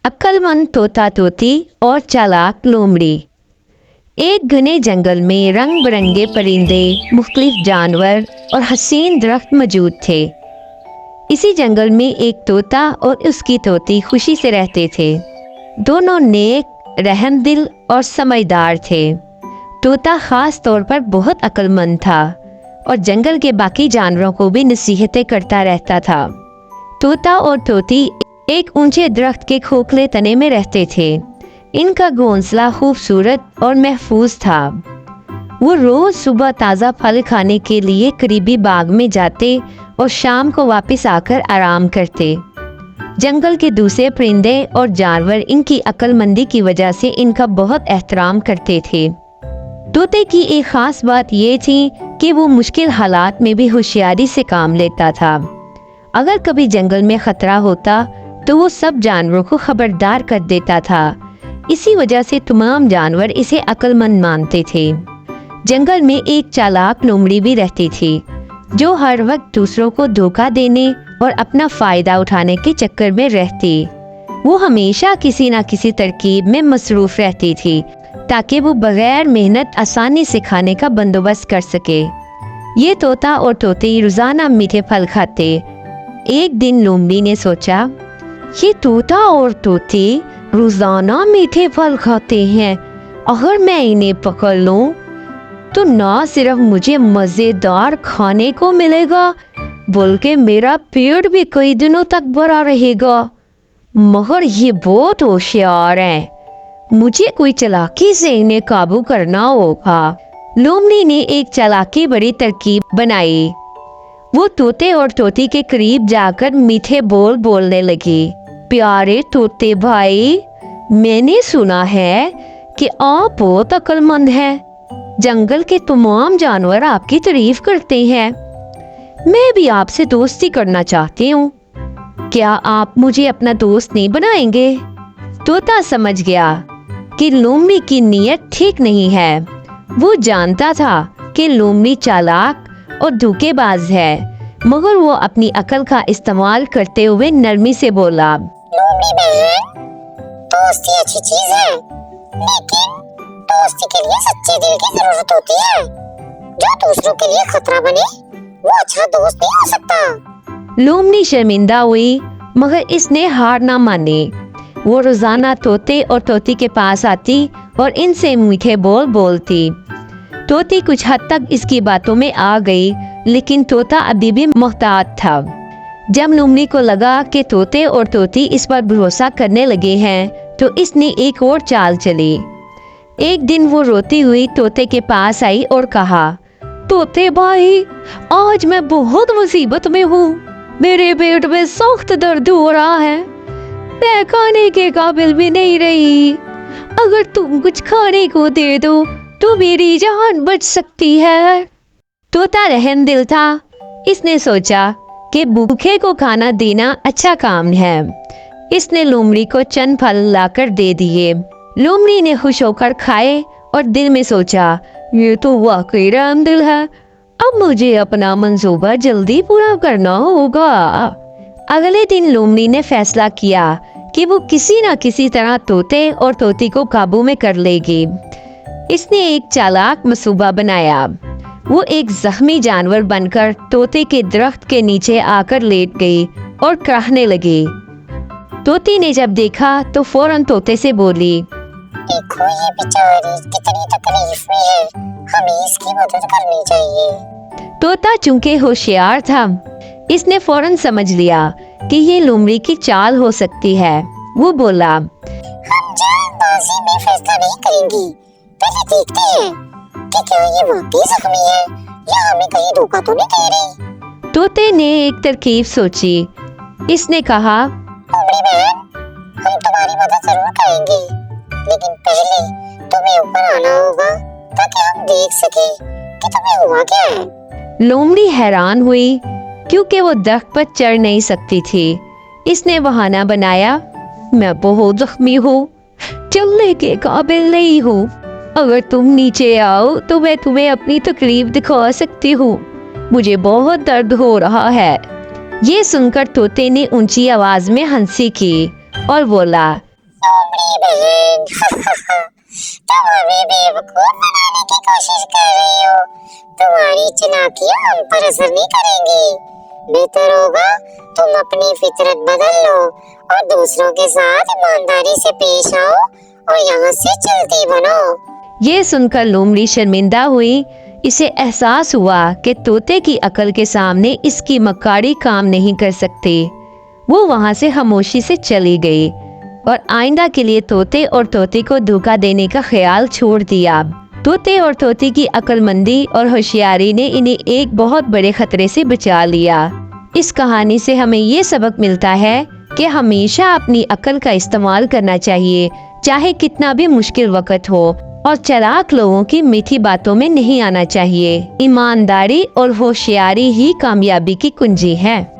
अक्लमंद तोता तोती और चालाक लोमड़ी। एक घने जंगल में रंग बिरंगे परिंदे, मुख्तलिफ जानवर और हसीन दरख्त मौजूद थे। इसी जंगल में एक तोता और उसकी तोती खुशी से रहते थे। दोनों नेक, रहमदिल और समझदार थे। तोता खास तौर पर बहुत अक्लमंद था और जंगल के बाकी जानवरों को भी नसीहतें करता रहता था। तोता और तोती एक ऊंचे दरख्त के खोखले तने में रहते थे। इनका घोंसला खूबसूरत और महफूज था। वो रोज सुबह ताज़ा फल खाने के लिए करीबी बाग में जाते और शाम को वापस आकर आराम करते। जंगल के दूसरे परिंदे और जानवर इनकी अक्लमंदी की वजह से इनका बहुत एहतराम करते थे। तोते की एक खास बात ये थी कि वो मुश्किल हालात में भी होशियारी से काम लेता था। अगर कभी जंगल में खतरा होता तो वो सब जानवरों को खबरदार कर देता था। इसी वजह से तमाम जानवर इसे अक्लमंद मानते थे। जंगल में एक चालाक लोमड़ी भी रहती थी जो हर वक्त दूसरों को धोखा देने और अपना फायदा उठाने के चक्कर में रहती। वो हमेशा किसी न किसी तरकीब में मसरूफ रहती थी ताकि वो बगैर मेहनत आसानी से खाने का बंदोबस्त कर सके। ये तोता और तोती रोजाना मीठे फल खाते। एक दिन लोमड़ी ने सोचा, ये तोता और तोती रोजाना मीठे फल खाते हैं, अगर मैं इन्हें पकड़ लूं तो ना सिर्फ मुझे मजेदार खाने को मिलेगा बल्कि मेरा पेट भी कई दिनों तक भरा रहेगा। मगर ये बहुत होशियार हैं, मुझे कोई चालाकी से इन्हें काबू करना होगा। लोमड़ी ने एक चालाकी बड़ी तरकीब बनाई। वो तोते और तोती के करीब जाकर मीठे बोल बोलने लगी। प्यारे तोते भाई, मैंने सुना है कि आप बहुत अक्लमंद हैं। जंगल के तमाम जानवर आपकी तारीफ करते हैं। मैं भी आपसे दोस्ती करना चाहती हूँ। क्या आप मुझे अपना दोस्त नहीं बनाएंगे? तोता समझ गया कि लोमड़ी की नीयत ठीक नहीं है। वो जानता था कि लोमड़ी चालाक और धोखेबाज है, मगर वो अपनी अकल का इस्तेमाल करते हुए नरमी से बोला, लोमड़ी बहन, दोस्ती अच्छी चीज है, लेकिन दोस्ती के लिए सच्चे दिल की जरूरत होती है। जो दूसरों के लिए खतरा बने वो अच्छा दोस्त नहीं हो सकता। लोमड़ी शर्मिंदा हुई, मगर इसने हार ना मानी। वो रोजाना तोते और तोती के पास आती और इनसे मीठे बोल बोलती। तोती कुछ हद तक इसकी बातों में आ गई, लेकिन तोता अभी भी मोहतात था। जब लोमड़ी को लगा कि तोते और तोती इस पर भरोसा करने लगे हैं, तो इसने एक और चाल चली। एक दिन वो रोती हुई तोते के पास आई और कहा, तोते भाई, आज मैं बहुत मुसीबत में हूँ। मेरे पेट में सख्त दर्द हो रहा है। मैं खाने के काबिल भी नहीं रही। अगर तुम कुछ खाने को दे दो तो मेरी जान बच सकती है। तोता रहमदिल था। इसने सोचा कि भूखे को खाना देना अच्छा काम है। इसने लोमड़ी को चंद फल लाकर दे दिए। लोमड़ी ने खुश होकर खाए और दिल में सोचा, ये तो वाकई रहमदिल है। अब मुझे अपना मंसूबा जल्दी पूरा करना होगा। अगले दिन लोमड़ी ने फैसला किया कि वो किसी न किसी तरह तोते और तोती को काबू में कर लेगी। इसने एक चालाक मंसूबा बनाया। वो एक जख्मी जानवर बनकर तोते के दरख्त के नीचे आकर लेट गई और कहने लगी। तोती ने जब देखा तो फौरन तोते से बोली, देखो ये बेचारी कितनी तकलीफ में है, हमें इसकी मदद करनी चाहिए। तोता चूंकि होशियार था, इसने फौरन समझ लिया कि ये लोमड़ी की चाल हो सकती है। वो बोला, हम जल्दबाजी में फैसला नहीं करेंगी, पहले देखते हैं कि क्या ये वाकई जख्मी है या हमें कहीं धोखा तो नहीं दे रही। तोते ने एक तरकीब सोची। इसने कहा, लोमड़ी बहन, हम तुम्हारी मदद जरूर करेंगे, लेकिन पहले तुम्हें ऊपर आना होगा ताकि हम देख सके कि तुम्हें हुआ क्या है। लोमड़ी हैरान हुई क्योंकि वो दरख्त पर चढ़ नहीं सकती थी। इसने बहाना बनाया, मैं बहुत जख्मी हूँ, चलने के काबिल नहीं हूँ। अगर तुम नीचे आओ तो मैं तुम्हें अपनी तकलीफ दिखा सकती हूँ। मुझे बहुत दर्द हो रहा है। ये सुनकर तोते ने ऊंची आवाज में हंसी की और बोला, लोमड़ी बहन तुम हमें बेवकूफ बनाने की कोशिश कर रही हो। तुम्हारी चालाकियां हम पर असर नहीं करेंगी। बेहतर होगा तुम अपनी फितरत बदल लो और दूसरों के साथ ईमानदारी से पेश आओ और यहाँ से चलती बनो। ये सुनकर लोमड़ी शर्मिंदा हुई। इसे एहसास हुआ कि तोते की अकल के सामने इसकी मक्कारी काम नहीं कर सकते। वो वहां से खामोशी से चली गई और आइंदा के लिए तोते और तोते को धोखा देने का ख्याल छोड़ दिया। तोते और तोते की अक्लमंदी और होशियारी ने इन्हें एक बहुत बड़े खतरे से बचा लिया। इस कहानी से हमें ये सबक मिलता है कि हमेशा अपनी अकल का इस्तेमाल करना चाहिए, चाहे कितना भी मुश्किल वक्त हो, और चालाक लोगों की मीठी बातों में नहीं आना चाहिए। ईमानदारी और होशियारी ही कामयाबी की कुंजी है।